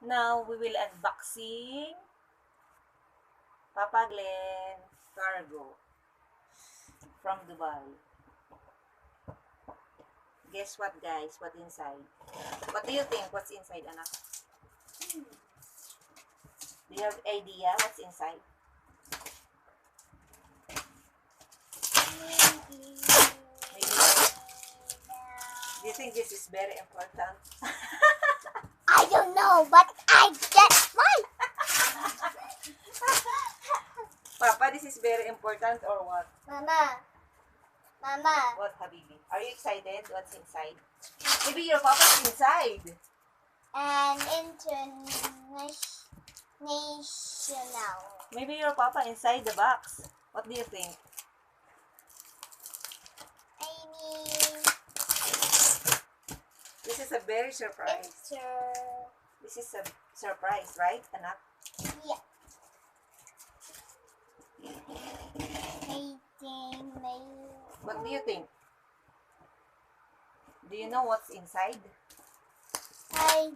Now, we will unboxing Papa Glenn cargo from Dubai. Guess what, guys? What inside? What do you think? What's inside, anak? Do you have idea what's inside? Maybe. Do you think this is very important? I don't know, but I get one. Papa, this is very important or what? Mama. What, Habibi? Are you excited? What's inside? Maybe your papa's inside. And international. Maybe your papa inside the box. What do you think? I mean, This is a very surprise. This is a surprise, right, anak? yeah. I think What do you think? Do you know what's inside? I